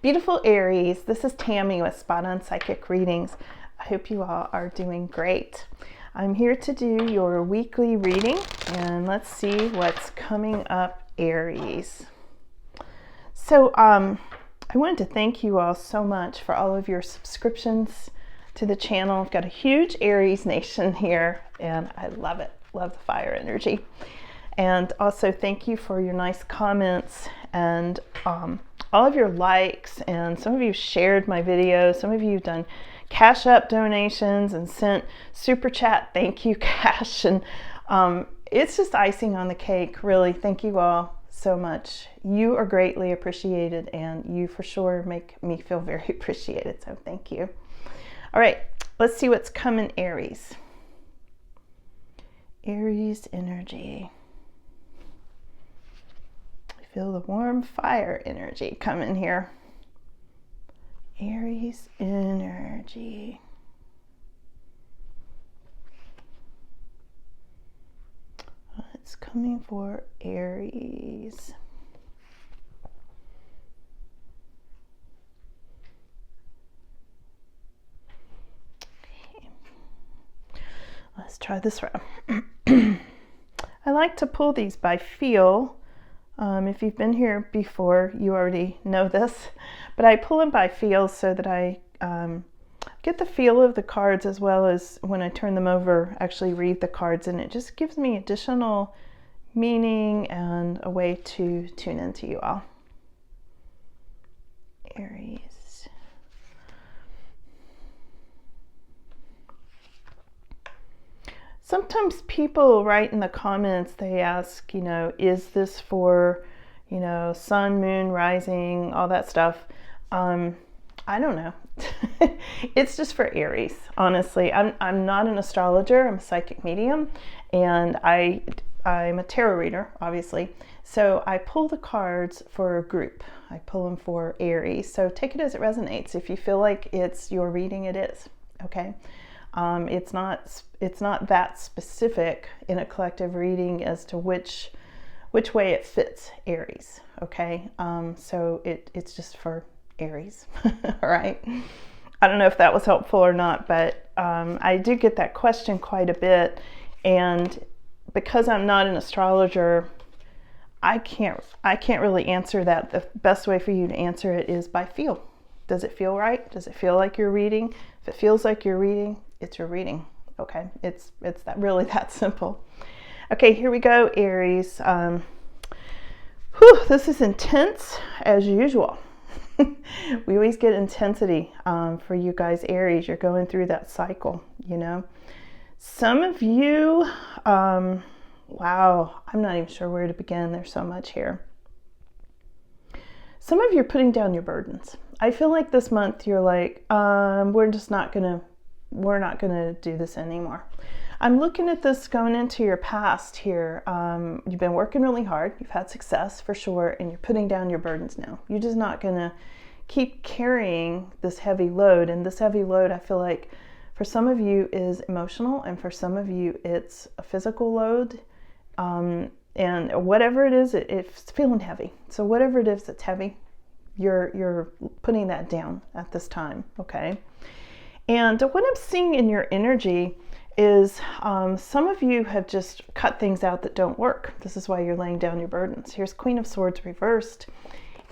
Beautiful Aries, this is Tammy with Spot On Psychic Readings. I hope you all are doing great. I'm here to do your weekly reading, and let's see what's coming up, Aries. So I wanted to thank you all so much for all of your subscriptions to the channel. I've got a huge Aries nation here, and I love it. Love the fire energy. And also thank you for your nice comments and all of your likes, and some of you shared my videos, some of you have done Cash App donations and sent super chat thank you cash, and it's just icing on the cake, really. Thank you all so much. You are greatly appreciated, and you for sure make me feel very appreciated, so thank you. All right, let's see what's coming, Aries. Aries energy. Feel the warm fire energy coming here. Aries energy. It's coming for Aries. Okay. Let's try this round. I like to pull these by feel. If you've been here before, you already know this, but I pull them by feel so that I get the feel of the cards, as well as when I turn them over, actually read the cards, and it just gives me additional meaning and a way to tune into you all. Aries. Sometimes people write in the comments, they ask, is this for, sun, moon, rising, all that stuff. I don't know. It's just for Aries, honestly. I'm not an astrologer, I'm a psychic medium, and I'm a tarot reader, obviously. So I pull the cards for a group. I pull them for Aries. So take it as it resonates. If you feel like it's your reading, it is, okay? It's not that specific in a collective reading as to which way it fits Aries, okay? So it's just for Aries, all right? I don't know if that was helpful or not, but I do get that question quite a bit, and because I'm not an astrologer, I can't really answer that. The best way for you to answer it is by feel. Does it feel right? Does it feel like you're reading? If it feels like you're reading, it's your reading. Okay, it's really that simple. Okay, here we go, Aries. This is intense as usual. We always get intensity for you guys, Aries. You're going through that cycle, Some of you, wow, I'm not even sure where to begin. There's so much here. Some of you are putting down your burdens. I feel like this month you're like, we're not gonna do this anymore. I'm looking at this going into your past here. You've been working really hard, you've had success for sure, and you're putting down your burdens now. You're just not gonna keep carrying this heavy load, and this heavy load, I feel like for some of you is emotional, and for some of you it's a physical load. And whatever it is, it's feeling heavy. So whatever it is that's heavy, you're putting that down at this time, okay? And what I'm seeing in your energy is some of you have just cut things out that don't work. This is why you're laying down your burdens. Here's Queen of Swords reversed,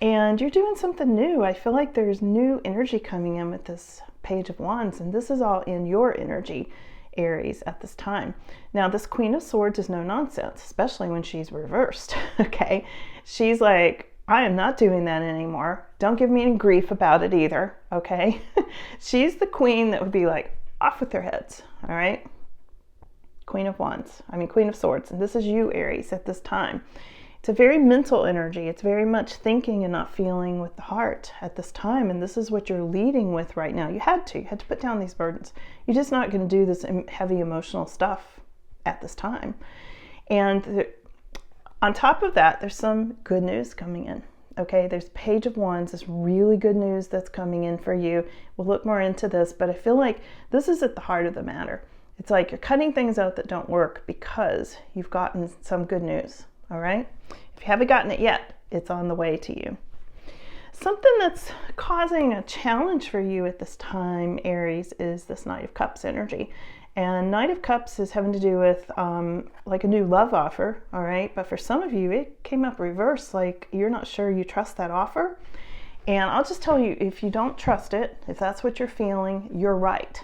and you're doing something new. I feel like there's new energy coming in with this Page of Wands, and this is all in your energy, Aries, at this time. Now, this Queen of Swords is no nonsense, especially when she's reversed, okay? She's like, I am not doing that anymore. Don't give me any grief about it either, okay? She's the queen that would be like, off with their heads, all right? Queen of Swords, and this is you, Aries, at this time. It's a very mental energy. It's very much thinking and not feeling with the heart at this time, and this is what you're leading with right now. You had to put down these burdens. You're just not going to do this heavy emotional stuff at this time. And on top of that, there's some good news coming in. Okay, there's Page of Wands, this really good news that's coming in for you. We'll look more into this, but I feel like this is at the heart of the matter. It's like you're cutting things out that don't work because you've gotten some good news, all right? If you haven't gotten it yet, it's on the way to you. Something that's causing a challenge for you at this time, Aries, is this Knight of Cups energy. And Knight of Cups is having to do with like a new love offer, all right? But for some of you, it came up reverse, like you're not sure you trust that offer. And I'll just tell you, if you don't trust it, if that's what you're feeling, you're right.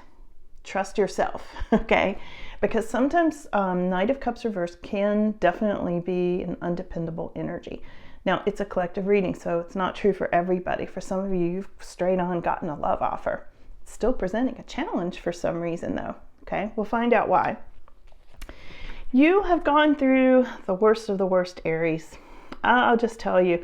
Trust yourself, okay? Because sometimes Knight of Cups reverse can definitely be an undependable energy. Now, it's a collective reading, so it's not true for everybody. For some of you, you've straight on gotten a love offer. It's still presenting a challenge for some reason, though, okay? We'll find out why. You have gone through the worst of the worst, Aries. I'll just tell you,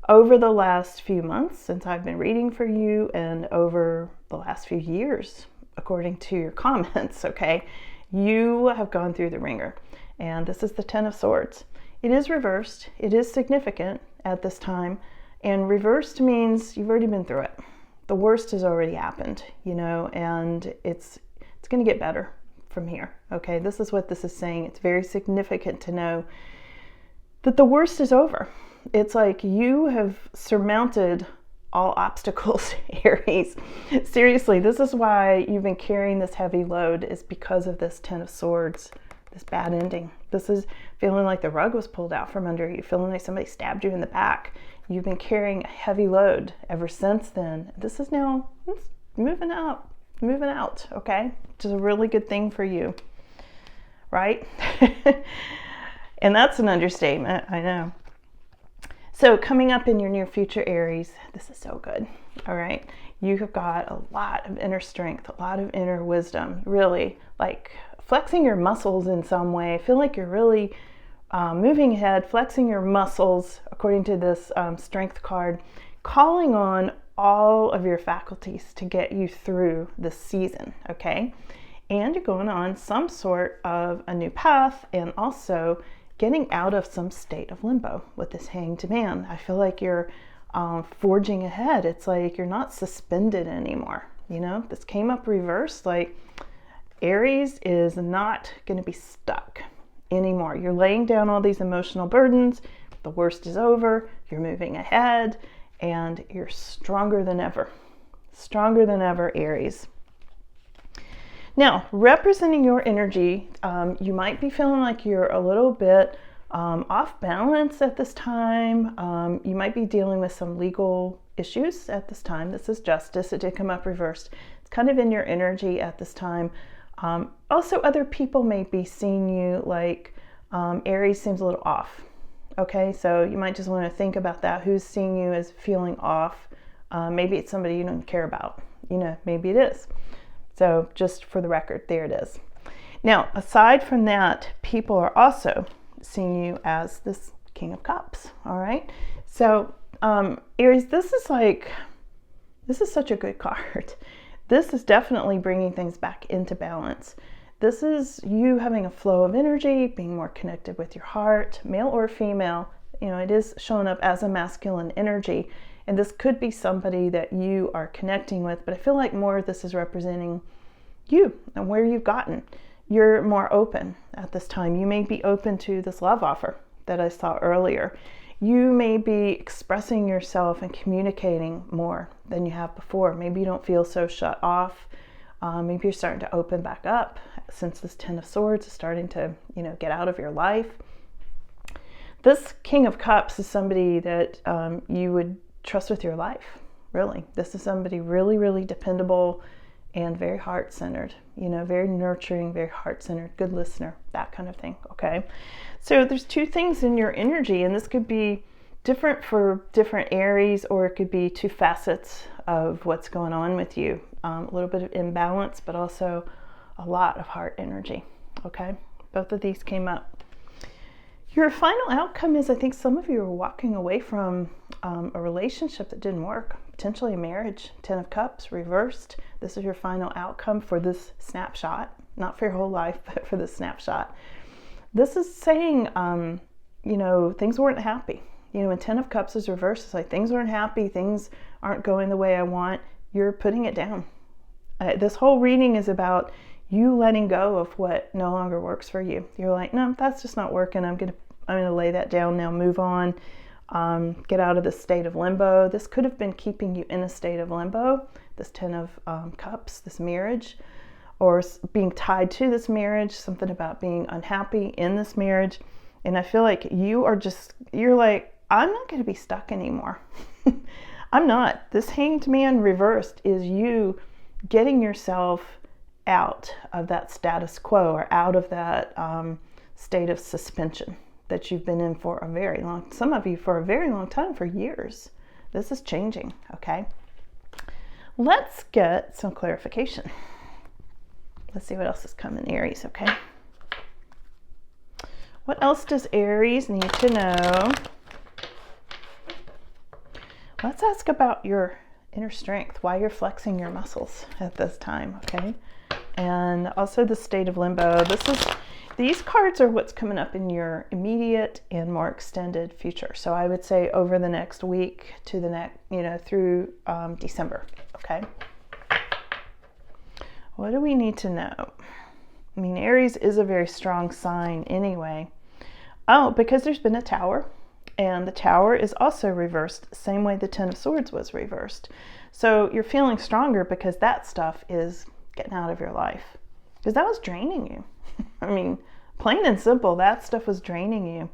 over the last few months since I've been reading for you and over the last few years, according to your comments, okay, you have gone through the ringer. And this is the Ten of Swords. It is reversed. It is significant at this time. And reversed means you've already been through it. The worst has already happened, you know, and it's going to get better from here, okay? This is what this is saying. It's very significant to know that the worst is over. It's like you have surmounted all obstacles, Aries. Seriously, this is why you've been carrying this heavy load, is because of this Ten of Swords, this bad ending. This is feeling like the rug was pulled out from under you, feeling like somebody stabbed you in the back. You've been carrying a heavy load ever since then. This is now moving out, okay? Which is a really good thing for you, right? And that's an understatement, I know. So coming up in your near future, Aries, this is so good, all right? You have got a lot of inner strength, a lot of inner wisdom, really like flexing your muscles in some way. I feel like you're really moving ahead, flexing your muscles, according to this strength card, calling on all of your faculties to get you through this season, okay? And you're going on some sort of a new path, and also getting out of some state of limbo with this Hanged Man. I feel like you're forging ahead. It's like you're not suspended anymore. You know, this came up reversed, like Aries is not going to be stuck anymore. You're laying down all these emotional burdens. The worst is over. You're moving ahead, and you're stronger than ever. Stronger than ever, Aries. Now, representing your energy, you might be feeling like you're a little bit off balance at this time. You might be dealing with some legal issues at this time. This is Justice. It did come up reversed. It's kind of in your energy at this time. Also, other people may be seeing you like Aries seems a little off. Okay, so you might just want to think about that. Who's seeing you as feeling off? Maybe it's somebody you don't care about. You know, maybe it is. So just for the record, there it is. Now, aside from that, people are also seeing you as this King of Cups, all right? So, Aries, this is such a good card. This is definitely bringing things back into balance. This is you having a flow of energy, being more connected with your heart, male or female. You know, it is showing up as a masculine energy. And this could be somebody that you are connecting with, but I feel like more of this is representing you and where you've gotten. You're more open at this time. You may be open to this love offer that I saw earlier. You may be expressing yourself and communicating more than you have before. Maybe you don't feel so shut off. Maybe you're starting to open back up since this Ten of Swords is starting to, you know, get out of your life. This King of Cups is somebody that you would trust with your life, really. This is somebody really, really dependable and very heart-centered, you know, very nurturing, very heart-centered, good listener, that kind of thing, okay? So there's two things in your energy, and this could be different for different Aries, or it could be two facets of what's going on with you. A little bit of imbalance, but also a lot of heart energy, okay? Both of these came up. Your final outcome is, I think some of you are walking away from a relationship that didn't work, potentially a marriage. Ten of Cups reversed. This is your final outcome for this snapshot, not for your whole life, but for this snapshot. This is saying, you know, things weren't happy. You know, when Ten of Cups is reversed, it's like things aren't happy, things aren't going the way I want. You're putting it down. This whole reading is about you letting go of what no longer works for you. You're like, no, that's just not working. I'm gonna lay that down now, move on. get out of this state of limbo. This could have been keeping you in a state of limbo, this 10 of Cups, this marriage, or being tied to this marriage, something about being unhappy in this marriage. And I feel like you're like, I'm not going to be stuck anymore. I'm not. This Hanged Man reversed is you getting yourself out of that status quo, or out of that state of suspension that you've been in for a very long, some of you for a very long time, for years. This is changing, okay? Let's get some clarification. Let's see what else is coming, Aries, okay? What else does Aries need to know? Let's ask about your inner strength, why you're flexing your muscles at this time, okay? And also the state of limbo. These cards are what's coming up in your immediate and more extended future. So I would say over the next week to the next, through December, okay? What do we need to know? I mean, Aries is a very strong sign anyway. Oh, because there's been a Tower, and the Tower is also reversed, same way the 10 of Swords was reversed. So you're feeling stronger because that stuff is getting out of your life, because that was draining you. I mean, plain and simple, that stuff was draining you.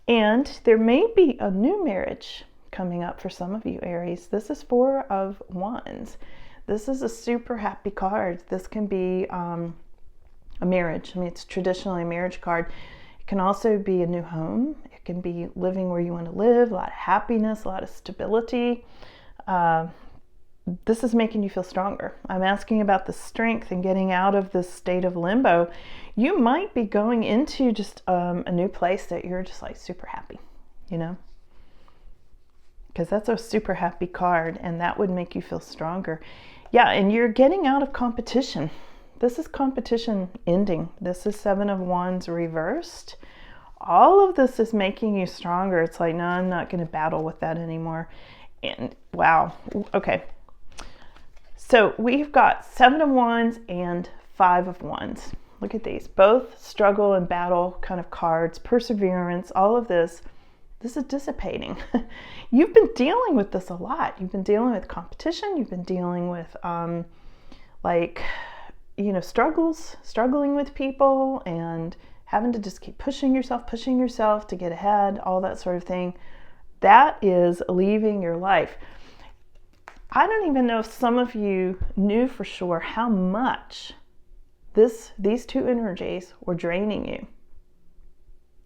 And there may be a new marriage coming up for some of you, Aries. This is 4 of Wands. This is a super happy card. This can be a marriage. I mean, it's traditionally a marriage card. It can also be a new home. It can be living where you want to live, a lot of happiness, a lot of stability. This is making you feel stronger. I'm asking about the strength and getting out of this state of limbo. You might be going into just a new place that you're just like super happy, because that's a super happy card, and that would make you feel stronger. Yeah, and you're getting out of competition. This is competition ending. This is 7 of Wands reversed. All of this is making you stronger. It's like, no, I'm not going to battle with that anymore. And wow, okay. So we've got 7 of Wands and 5 of Wands. Look at these, both struggle and battle kind of cards, perseverance, all of this. This is dissipating. You've been dealing with this a lot. You've been dealing with competition. You've been dealing with struggling with people and having to just keep pushing yourself to get ahead, all that sort of thing. That is leaving your life. I don't even know if some of you knew for sure how much these two energies were draining you.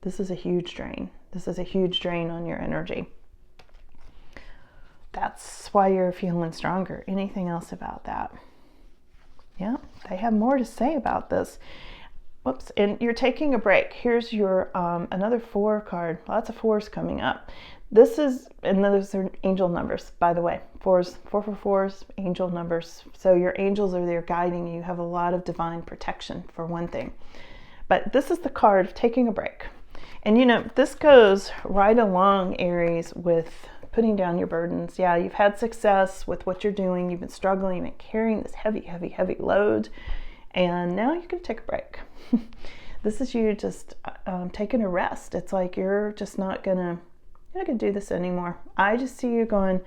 This is a huge drain. This is a huge drain on your energy. That's why you're feeling stronger. Anything else about that? Yeah, they have more to say about this. Whoops, and you're taking a break. Here's your another 4 card. Lots of 4s coming up. This is, and those are angel numbers, by the way. 4s, 4 for 4s, angel numbers. So your angels are there guiding you. You have a lot of divine protection, for one thing. But this is the card of taking a break. And this goes right along, Aries, with putting down your burdens. Yeah, you've had success with what you're doing. You've been struggling. You've been carrying this heavy, heavy, heavy load. And now you're going to take a break. This is you just taking a rest. It's like you're not going to do this anymore. I just see you going,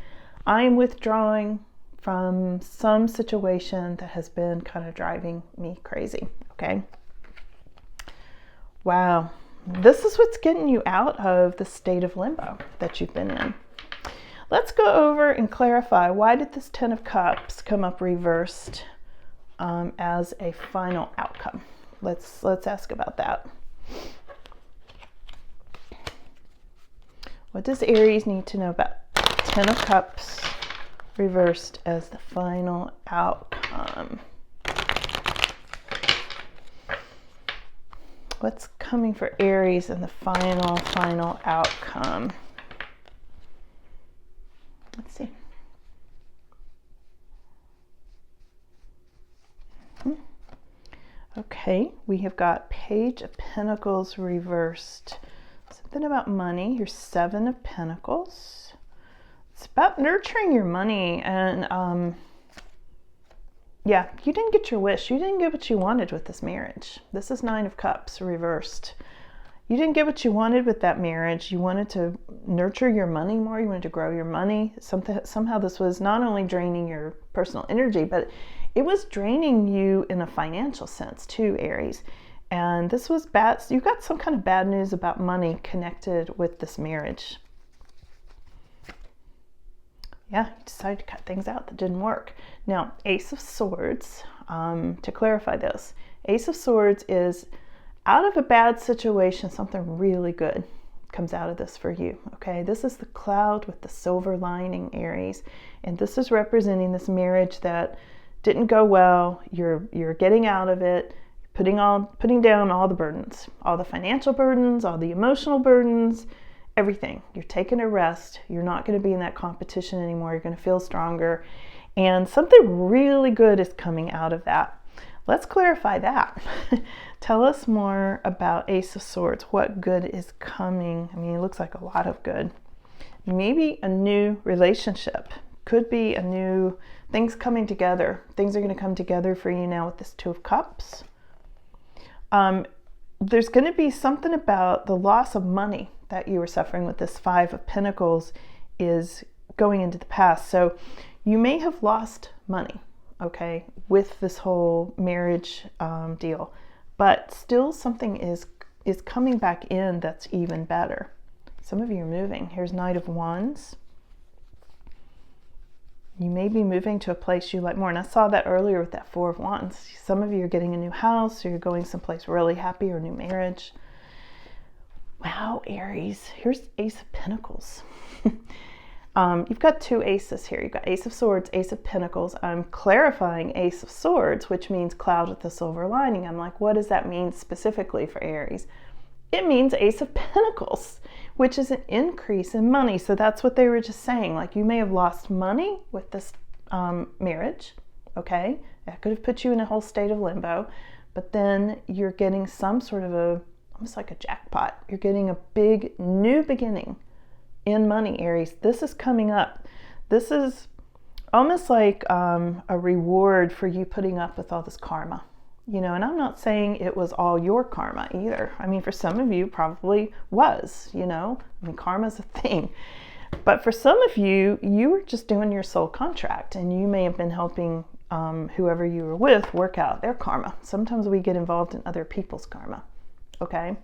I'm withdrawing from some situation that has been kind of driving me crazy. Okay. Wow. This is what's getting you out of the state of limbo that you've been in. Let's go over and clarify, why did this 10 of Cups come up reversed as a final outcome? Let's ask about that. What does Aries need to know about 10 of Cups reversed as the final outcome? What's coming for Aries in the final outcome? Let's see. Okay, we have got Page of Pentacles reversed. Something about money, your 7 of Pentacles. It's about nurturing your money, and yeah, you didn't get your wish. You didn't get what you wanted with this marriage. This is 9 of Cups reversed. you didn't get what you wanted with that marriage. You wanted to nurture your money more. You wanted to grow your money. Somehow this was not only draining your personal energy, but it was draining you in a financial sense too, Aries. And this was bad. So you got some kind of bad news about money connected with this marriage. Yeah, you decided to cut things out that didn't work. Now, Ace of Swords, to clarify this, Ace of Swords is out of a bad situation, something really good comes out of this for you, okay? This is the cloud with the silver lining, Aries, and this is representing this marriage that didn't go well. You're getting out of it, putting down all the burdens, all the financial burdens, all the emotional burdens, everything. You're taking a rest. You're not going to be in that competition anymore. You're going to feel stronger, and something really good is coming out of that. Let's clarify that. Tell us more about Ace of Swords. What good is coming? I mean, it looks like a lot of good. Maybe a new relationship. Could be a new, things coming together. Things are going to come together for you now with this Two of Cups. There's going to be something about the loss of money that you were suffering with this Five of Pentacles is going into the past. So you may have lost money, okay, with this whole marriage deal, but still something is coming back in that's even better. Some of you are moving. Here's Knight of Wands. You may be moving to a place you like more, and I saw that earlier with that Four of Wands. Some of you are getting a new house, or you're going someplace really happy, or a new marriage. Wow, Aries. Here's Ace of Pentacles. You've got two aces here. You've got Ace of Swords, Ace of Pentacles. I'm clarifying Ace of Swords, which means cloud with the silver lining. I'm like, what does that mean specifically for Aries? It means Ace of Pentacles, which is an increase in money. So that's what they were just saying. Like, you may have lost money with this marriage, okay? That could have put you in a whole state of limbo. But then you're getting some sort of almost like a jackpot. You're getting a big new beginning in money, Aries. This is coming up. This is almost like a reward for you putting up with all this karma, you know. And I'm not saying it was all your karma either. I mean, for some of you probably was, you know. I mean, karma's a thing. But for some of you, you were just doing your soul contract, and you may have been helping whoever you were with work out their karma. Sometimes we get involved in other people's karma, okay?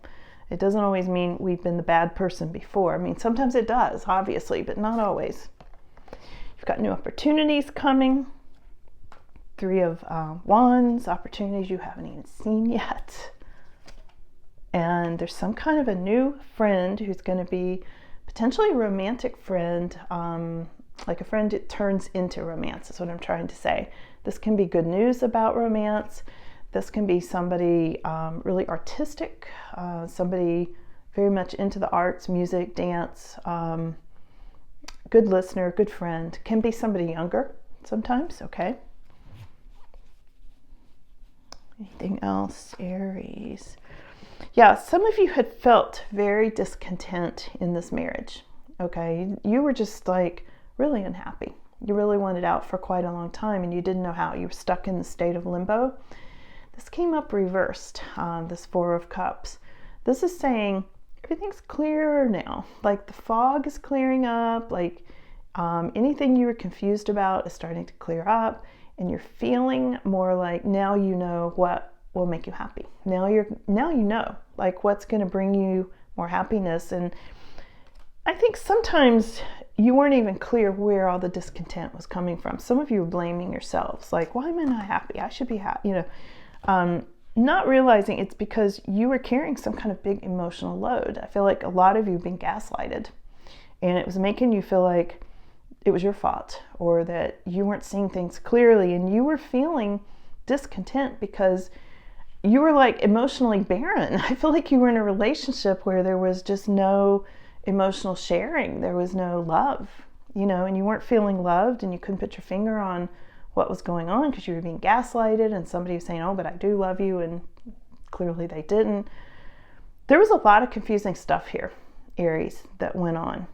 It doesn't always mean we've been the bad person before. I mean, sometimes it does, obviously, but not always. You've got new opportunities coming. Three of Wands, opportunities you haven't even seen yet. And there's some kind of a new friend who's going to be potentially a romantic friend, like a friend that turns into romance is what I'm trying to say. This can be good news about romance. This can be somebody really artistic, somebody very much into the arts, music, dance, good listener, good friend. Can be somebody younger sometimes, okay? Anything else, Aries? Yeah, some of you had felt very discontent in this marriage, okay? You were just like really unhappy. You really wanted out for quite a long time, and you didn't know how. You were stuck in the state of limbo. This came up reversed, this Four of Cups. This is saying everything's clearer now. Like the fog is clearing up, like anything you were confused about is starting to clear up, and you're feeling more like now you know what will make you happy. Now you know like what's going to bring you more happiness. And I think sometimes you weren't even clear where all the discontent was coming from. Some of you were blaming yourselves, like, why am I not happy? I should be happy, you know. Not realizing it's because you were carrying some kind of big emotional load. I feel like a lot of you have been gaslighted, and it was making you feel like it was your fault, or that you weren't seeing things clearly, and you were feeling discontent because you were like emotionally barren. I feel like you were in a relationship where there was just no emotional sharing. There was no love, you know, and you weren't feeling loved, and you couldn't put your finger on what was going on because you were being gaslighted, and somebody was saying, oh, but I do love you, and clearly they didn't. There was a lot of confusing stuff here, Aries, that went on.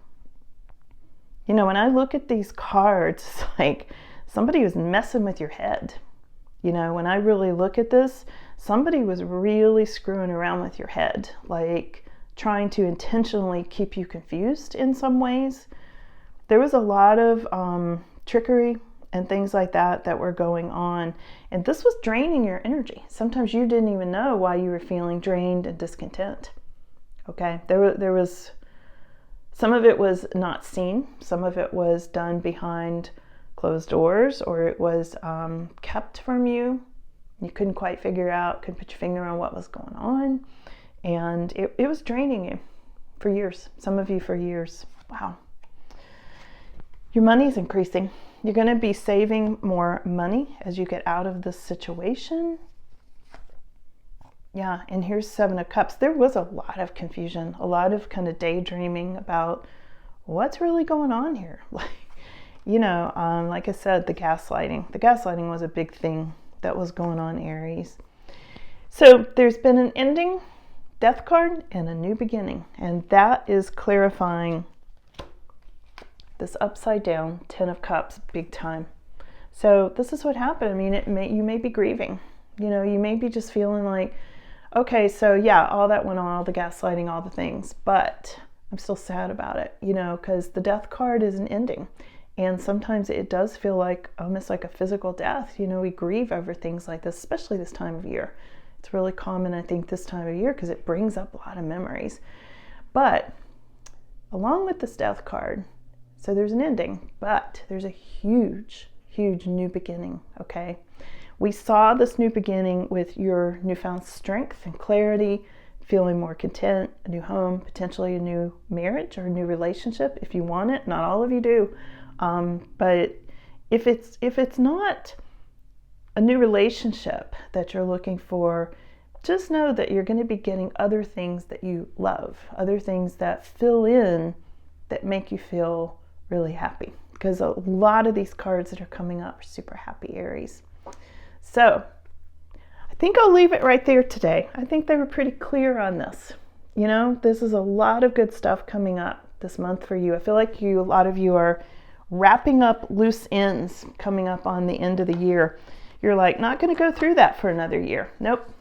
You know, when I look at these cards, it's like somebody was messing with your head. You know, when I really look at this, somebody was really screwing around with your head, like trying to intentionally keep you confused in some ways. There was a lot of trickery and things like that were going on. And this was draining your energy. Sometimes you didn't even know why you were feeling drained and discontent. Okay, there was, some of it was not seen. Some of it was done behind closed doors, or it was kept from you. You couldn't quite figure out, couldn't put your finger on what was going on. And it was draining you for years. Some of you for years. Wow. Your money's increasing. You're going to be saving more money as you get out of this situation. Yeah, and here's 7 of Cups. There was a lot of confusion, a lot of kind of daydreaming about what's really going on here. Like, you know, like I said, the gaslighting. The gaslighting was a big thing that was going on, Aries. So there's been an ending, Death card, and a new beginning. And that is clarifying this upside down 10 of Cups big time. So this is what happened. I mean, you may be grieving. You know, you may be just feeling like, okay, so yeah, all that went on, all the gaslighting, all the things, but I'm still sad about it, you know, because the Death card is an ending. And sometimes it does feel like almost like a physical death. You know, we grieve over things like this, especially this time of year. It's really common, I think, this time of year because it brings up a lot of memories. But along with this Death card, so there's an ending, but there's a huge, huge new beginning, okay? We saw this new beginning with your newfound strength and clarity, feeling more content, a new home, potentially a new marriage or a new relationship if you want it. Not all of you do. But if it's not a new relationship that you're looking for, just know that you're going to be getting other things that you love, other things that fill in, that make you feel really happy. Because a lot of these cards that are coming up are super happy, Aries. So I think I'll leave it right there today. I think they were pretty clear on this. You know, this is a lot of good stuff coming up this month for you. I feel like a lot of you are wrapping up loose ends coming up on the end of the year. You're like, not going to go through that for another year. Nope,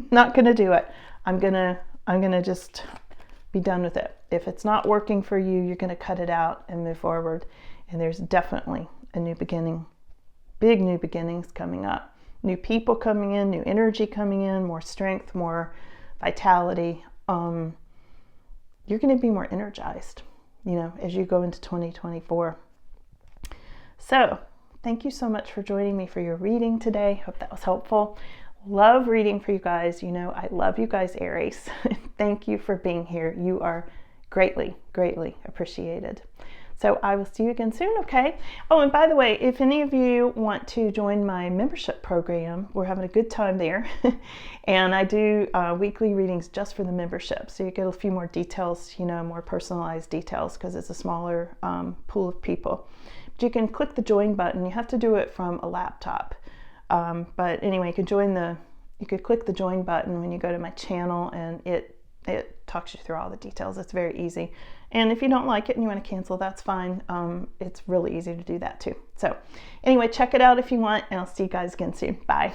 not going to do it. I'm going to just be done with it. If it's not working for you, you're going to cut it out and move forward. And there's definitely a new beginning, big new beginnings coming up. New people coming in, new energy coming in, more strength, more vitality. You're going to be more energized, you know, as you go into 2024. So thank you so much for joining me for your reading today. Hope that was helpful. Love reading for you guys. You know, I love you guys, Aries. Thank you for being here. You are greatly, greatly appreciated. So I will see you again soon, okay? Oh, and by the way, if any of you want to join my membership program, we're having a good time there. And I do weekly readings just for the membership. So you get a few more details, you know, more personalized details because it's a smaller pool of people. But you can click the join button. You have to do it from a laptop. But anyway, you could click the join button when you go to my channel, and it talks you through all the details. It's very easy. And if you don't like it and you want to cancel, that's fine. It's really easy to do that too. So anyway, check it out if you want, and I'll see you guys again soon. Bye.